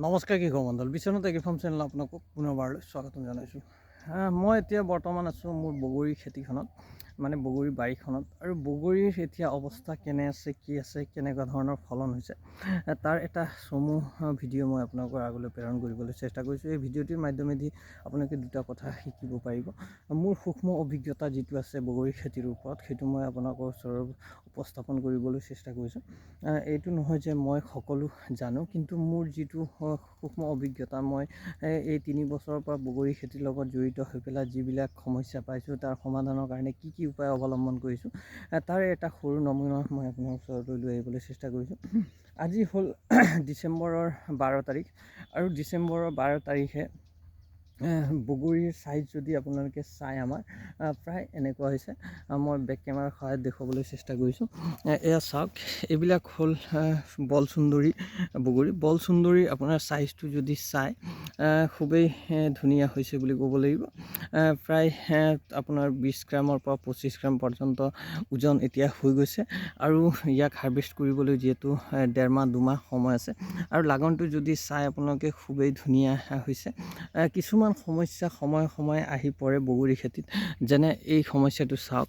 নমস্কাৰ কৃষক মণ্ডল Biswanath agri farm channel আপোনাক পুনৰবাৰলৈ স্বাগতম জনাইছোঁ। মই এতিয়া বৰ্তমান আছোঁ মোৰ বগৰী খেতিখনত, মানে বগৰী বাৰীখনত। আৰু বগৰীৰ এতিয়া অৱস্থা কেনে আছে, কি আছে, কেনেকুৱা ধৰণৰ ফলন হৈছে, তাৰ এটা চমু ভিডিঅ' মই আপোনালোকৰ আগলৈ প্ৰেৰণ কৰিবলৈ চেষ্টা কৰিছোঁ। এই ভিডিঅ'টিৰ মাধ্যমেদি আপোনালোকে দুটা কথা শিকিব পাৰিব। মোৰ সূক্ষ্ম অভিজ্ঞতা যিটো আছে বগৰী খেতিৰ ওপৰত, সেইটো মই আপোনালোকৰ ওচৰত উপস্থাপন কৰিবলৈ চেষ্টা কৰিছোঁ। এইটো নহয় যে মই সকলো জানো, কিন্তু মোৰ যিটো সূক্ষ্ম অভিজ্ঞতা, মই এই 3 বছৰৰ পৰা বগৰী খেতিৰ লগত জড়িত হৈ পেলাই যিবিলাক সমস্যা পাইছোঁ, তাৰ সমাধানৰ কাৰণে কি কি উপায় অৱলম্বন কৰিছোঁ, তাৰে এটা সৰু নমুনা মই আপোনাৰ ওচৰলৈ লৈ আহিবলৈ চেষ্টা কৰিছোঁ। আজি হ'ল ডিচেম্বৰৰ 12 তাৰিখ, আৰু ডিচেম্বৰৰ 12 তাৰিখে বগৰীৰ চাইজ যদি আপোনালোকে চাই, আমাৰ প্ৰায় এনেকুৱা হৈছে। মই বেক কেমেৰাৰ সহায়ত দেখুৱাবলৈ চেষ্টা কৰিছোঁ। এয়া চাওক, এইবিলাক হ'ল বল সুন্দৰী বগৰী। বল সুন্দৰী আপোনাৰ চাইজটো যদি চাই খুবেই ধুনীয়া হৈছে বুলি ক'ব লাগিব। প্ৰায় আপোনাৰ 20 গ্ৰামৰ পৰা 25 গ্ৰাম পৰ্যন্ত ওজন এতিয়া হৈ গৈছে, আৰু ইয়াক হাৰ্ভেষ্ট কৰিবলৈ যিহেতু 1.5 মাহ 2 মাহ সময় আছে, আৰু লাগনটো যদি চাই আপোনালোকে খুবেই ধুনীয়া হৈছে। কিছুমান সমস্যা সময়ে সময়ে আহি পৰে বগৰী খেতিত, যেনে এই সমস্যাটো চাওক,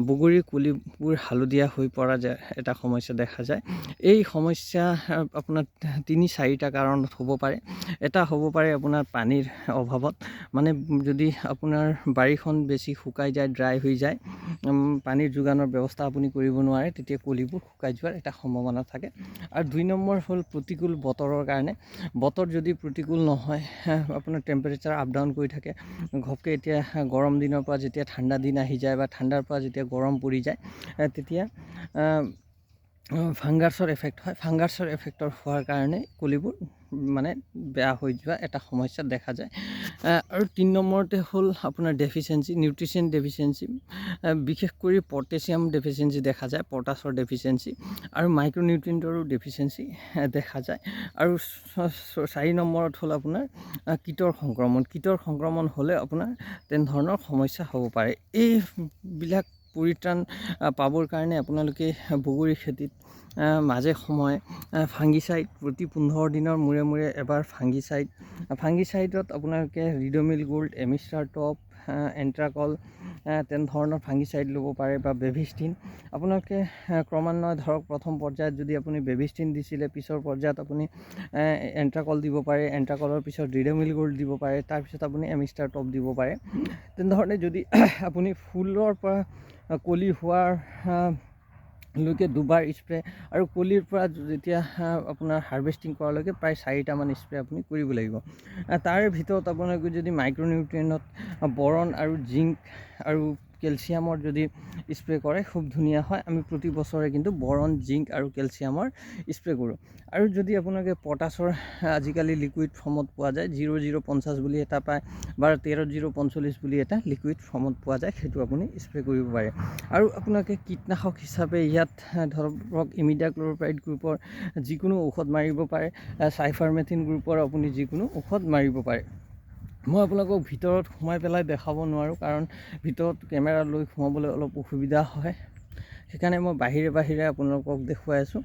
বগৰীৰ কলিবোৰ হালধীয়া হৈ পৰা এটা সমস্যা দেখা যায়। এই সমস্যা আপোনাৰ 3-4টা কাৰণত হ'ব পাৰে। এটা হ'ব পাৰে আপোনাৰ পানীৰ অভাৱত, মানে যদি আপোনাৰ বাৰীখন বেছি শুকাই যায়, ড্ৰাই হৈ যায়, পানীৰ যোগানৰ ব্যৱস্থা আপুনি কৰিব নোৱাৰে, তেতিয়া কলিবোৰ শুকাই যোৱাৰ এটা সম্ভাৱনা থাকে। আৰু 2 নম্বৰ হ'ল প্ৰতিকূল বতৰৰ কাৰণে। বতৰ যদি প্ৰতিকূল নহয়, আপোনাৰ টেম্পাৰেচাৰ আপ ডাউন কৰি থাকে, ঘপকৈ এতিয়া গৰম দিনৰ পৰা যেতিয়া ঠাণ্ডা দিন আহি যায়, বা ঠাণ্ডাৰ পৰা যেতিয়া গৰম পৰি যায়, তেতিয়া ফাংগাছৰ এফেক্ট হয়। ফাংগাছৰ এফেক্টৰ হোৱাৰ কাৰণে কলিবোৰ মানে বেয়া হৈ যোৱা এটা সমস্যা দেখা যায়। আৰু 3 নম্বৰতে হ'ল আপোনাৰ ডেফিচিয়েঞ্চি, নিউট্ৰিচন ডেফিচিয়েঞ্চি। বিশেষ কৰি পটেছিয়াম ডেফিচিয়েঞ্চি দেখা যায়, পটাছৰ ডেফিচিয়েঞ্চি, আৰু মাইক্ৰ'নিউট্ৰিয়েণ্টৰো ডেফিচিয়েঞ্চি দেখা যায়। আৰু 4 নম্বৰত হ'ল আপোনাৰ কীটৰ সংক্ৰমণ। কীটৰ সংক্ৰমণ হ'লে আপোনাৰ তেনেধৰণৰ সমস্যা হ'ব পাৰে। এইবিলাক পৰিত্ৰাণ পাবৰ কাৰণে আপোনালোকে বগৰী খেতিত মাজে সময়ে ফাংগিচাইড, প্ৰতি 15 দিনৰ মূৰে মূৰে এবাৰ ফাংগিচাইডত আপোনালোকে ৰিডোমিল গোল্ড, এমিষ্টাৰ টপ, এণ্ট্ৰাকল, তেনেধৰণৰ ফাংগিচাইড ল'ব পাৰে, বা বেভিষ্টিন। আপোনালোকে ক্ৰমান্বয়ে ধৰক, প্ৰথম পৰ্যায়ত যদি আপুনি বেভিষ্টিন দিছিলে, পিছৰ পৰ্যায়ত আপুনি এণ্ট্ৰাকল দিব পাৰে, এণ্ট্ৰাকলৰ পিছত ৰিডোমিল গোল্ড দিব পাৰে, তাৰপিছত আপুনি এমিষ্টাৰ টপ দিব পাৰে। তেনেধৰণে যদি আপুনি ফুলৰ পৰা কলি হোৱাৰ লৈকে 2বাৰ স্প্ৰে, আৰু কলিৰ পৰা যেতিয়া আপোনাৰ হাৰ্ভেষ্টিং কৰালৈকে প্ৰায় 4টামান স্প্ৰে আপুনি কৰিব লাগিব। তাৰে ভিতৰত আপোনালোকে যদি মাইক্ৰ'নিউট্ৰিয়েণ্টত বৰণ আৰু জিংক আৰু কেলছিয়ামৰ যদি স্প্ৰে কৰে, খুব ধুনীয়া হয়। আমি প্ৰতি বছৰে কিন্তু বৰণ, জিংক আৰু কেলছিয়ামৰ স্প্ৰে কৰোঁ। আৰু যদি আপোনালোকে পটাছৰ আজিকালি লিকুইড ফৰ্মত পোৱা যায়, 0050 বুলি এটা পায়, বা 13045 বুলি এটা লিকুইড ফৰ্মত পোৱা যায়, সেইটো আপুনি স্প্ৰে কৰিব পাৰে। আৰু আপোনালোকে কীটনাশক হিচাপে ইয়াত ধৰক ইমিডাক্ল'প্ৰাইড গ্ৰুপৰ যিকোনো ঔষধ মাৰিব পাৰে, চাইফাৰমেথিন গ্ৰুপৰ আপুনি যিকোনো ঔষধ মাৰিব পাৰে। মই আপোনালোকক ভিতৰত সোমাই পেলাই দেখাব নোৱাৰোঁ, কাৰণ ভিতৰত কেমেৰা লৈ সোমাবলৈ অলপ অসুবিধা হয়, সেইকাৰণে মই বাহিৰে আপোনালোকক দেখুৱাই আছোঁ।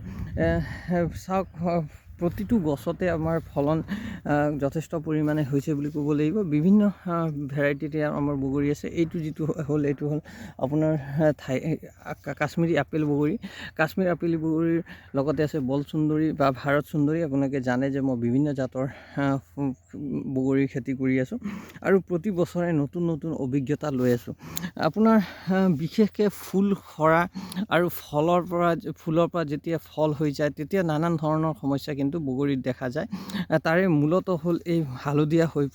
চাওক, প্ৰতিটো গছতে আমাৰ ফলন যথেষ্ট পৰিমাণে হৈছে বুলি ক'ব লাগিব। বিভিন্ন ভেৰাইটিতে আমাৰ বগৰী আছে। এইটো যিটো হ'ল, এইটো হ'ল আপোনাৰ কাশ্মীৰী আপেল বগৰী। কাশ্মীৰ আপেল বগৰীৰ লগতে আছে বল সুন্দৰী বা ভাৰত সুন্দৰী। আপোনালোকে জানে যে মই বিভিন্ন জাতৰ বগৰীৰ খেতি কৰি আছোঁ, আৰু প্ৰতি বছৰে নতুন নতুন অভিজ্ঞতা লৈ আছোঁ। আপোনাৰ বিশেষকৈ ফুল সৰা আৰু ফুলৰ পৰা যেতিয়া ফল হৈ যায়, তেতিয়া নানান ধৰণৰ সমস্যা কিন্তু বগৰীত দেখা যায়। তাৰে মূলত হ'ল এই হালধীয়া হৈ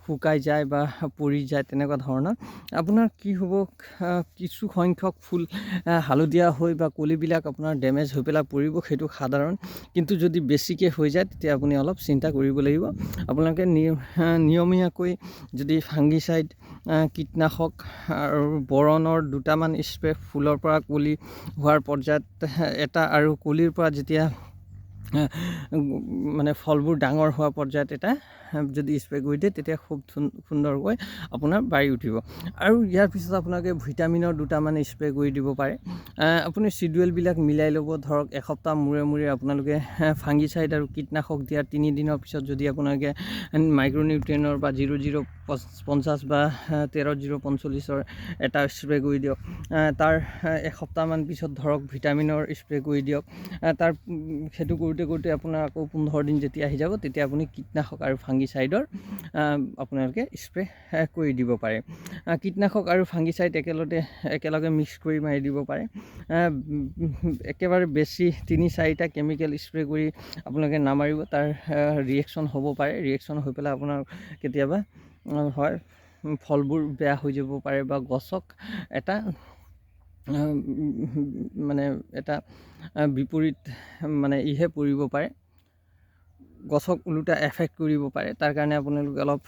শুকাই যায় বা পৰি যায়, তেনেকুৱা ধৰণৰ। আপোনাৰ কি হ'ব, কিছু সংখ্যক ফুল হালধীয়া হৈ বা কলিবিলাক আপোনাৰ ডেমেজ হৈ পেলাই পৰিব, সেইটো সাধাৰণ। কিন্তু যদি বেছিকৈ হৈ যায়, তেতিয়া আপুনি অলপ চিন্তা কৰিব লাগিব। আপোনালোকে নিয়মীয়াকৈ যদি ফাংগিচাইড, কীটনাশক আৰু বৰণৰ 2টামান স্প্ৰে, ফুলৰ পৰা কলি হোৱাৰ পৰ্যায়ত এটা, আৰু কলিৰ পৰা যেতিয়া মানে ফলবোৰ ডাঙৰ হোৱা পৰ্যায়ত এটা যদি স্প্ৰে কৰি দিয়ে তেতিয়া খুব সুন্দৰকৈ আপোনাৰ বাঢ়ি উঠিব। আৰু ইয়াৰ পিছত আপোনালোকে ভিটামিনৰ দুটামান স্প্ৰে কৰি দিব পাৰে। আপুনি চিডুৱেলবিলাক মিলাই ল'ব, ধৰক এসপ্তাহ মূৰে মূৰে আপোনালোকে ফাংগিচাইড আৰু কীটনাশক দিয়াৰ 3 দিনৰ পিছত যদি আপোনালোকে মাইক্ৰ'নিউট্ৰিয়েনৰ বা 0050 বা 13-045ৰ এটা স্প্ৰে কৰি দিয়ক। তাৰ এসপ্তাহমান পিছত ধৰক ভিটামিনৰ স্প্ৰে কৰি দিয়ক। তাৰ সেইটো কৰোঁতে কৰোঁতে আপোনাৰ আকৌ 15 দিন যেতিয়া আহি যাব তেতিয়া আপুনি কীটনাশক আৰু ফাংগিচাইডৰ আপোনালোকে স্প্ৰে কৰি দিব পাৰে। কীটনাশক আৰু ফাংগিচাইড একেলগে মিক্স কৰি মাৰি দিব পাৰে। একেবাৰে বেছি 3-4টা কেমিকেল স্প্ৰে কৰি আপোনালোকে নামাৰিব, তাৰ ৰিয়েকশ্যন হ'ব পাৰে। ৰিয়েকশ্যন হৈ পেলাই আপোনাৰ কেতিয়াবা হয় ফলবোৰ বেয়া হৈ যাব পাৰে বা গছক এটা মানে এটা বিপৰীত মানে ইহে পৰিব পাৰে, গছক ওলোটা এফেক্ট কৰিব পাৰে। তাৰ কাৰণে আপোনালোকে অলপ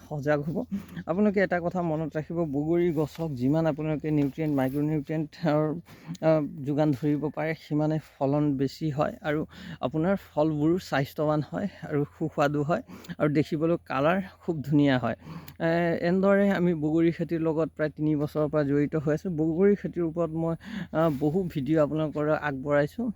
সজাগ হ'ব। আপোনালোকে এটা কথা মনত ৰাখিব, বগৰী গছক যিমান আপোনালোকে নিউট্ৰিয়েণ্ট মাইক্ৰ'নিউট্ৰিয়েণ্টৰ যোগান ধৰিব পাৰে সিমানে ফলন বেছি হয় আৰু আপোনাৰ ফলবোৰ স্বাস্থ্যৱান হয় আৰু সুস্বাদু হয় আৰু দেখিবলৈ কালাৰ খুব ধুনীয়া হয়। এনেদৰে আমি বগৰী খেতিৰ লগত প্ৰায় 3 বছৰৰ পৰা জড়িত হৈ আছোঁ। বগৰী খেতিৰ ওপৰত মই বহু ভিডিঅ' আপোনালোকৰ আগবঢ়াইছোঁ।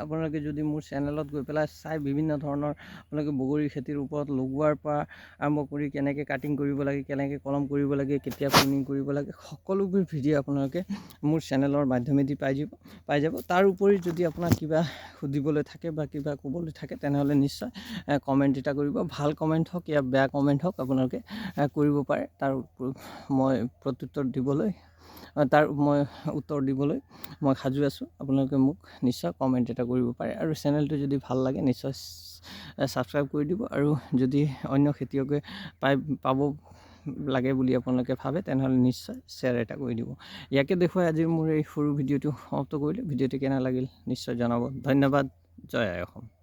আপোনালোকে যদি মোৰ চেনেলত গৈ পেলাই চাই বিভিন্ন ধৰণৰ আপোনালোকে বগৰী খেতিৰ ওপৰত লগোৱাৰ পৰা আৰম্ভ কৰি কেনেকৈ কাটিং কৰিব লাগে, কেনেকৈ কলম কৰিব লাগে, কেতিয়া প্ৰুনিং কৰিব লাগে, সকলোবোৰ ভিডিঅ' আপোনালোকে মোৰ চেনেলৰ মাধ্যমেদি পাই যাব। তাৰ উপৰি যদি আপোনাৰ কিবা সুধিবলৈ থাকে বা কিবা ক'বলৈ থাকে তেনেহ'লে নিশ্চয় কমেণ্ট এটা কৰিব। ভাল কমেণ্ট হওক या বেয়া কমেণ্ট হওক আপোনালোকে কৰিব পাৰে। তাৰ মই উত্তৰ দিবলৈ মই সাজু আছোঁ। আপোনালোকে মোক নিশ্চয় কমেণ্ট এটা কৰিব পাৰে আৰু চেনেলটো যদি ভাল লাগে নিশ্চয় ছাবস্ক্ৰাইব কৰি দিব। আৰু যদি অন্য খেতিয়কে পাব লাগে বুলি আপোনালোকে ভাবে তেনেহ'লে নিশ্চয় শ্বেয়াৰ এটা কৰি দিব। ইয়াকে দেখুৱাই আজিৰ মোৰ এই সৰু ভিডিঅ'টো সমাপ্ত কৰিলোঁ। ভিডিঅ'টো কেনে লাগিল নিশ্চয় জনাব। ধন্যবাদ। জয় আই অসম।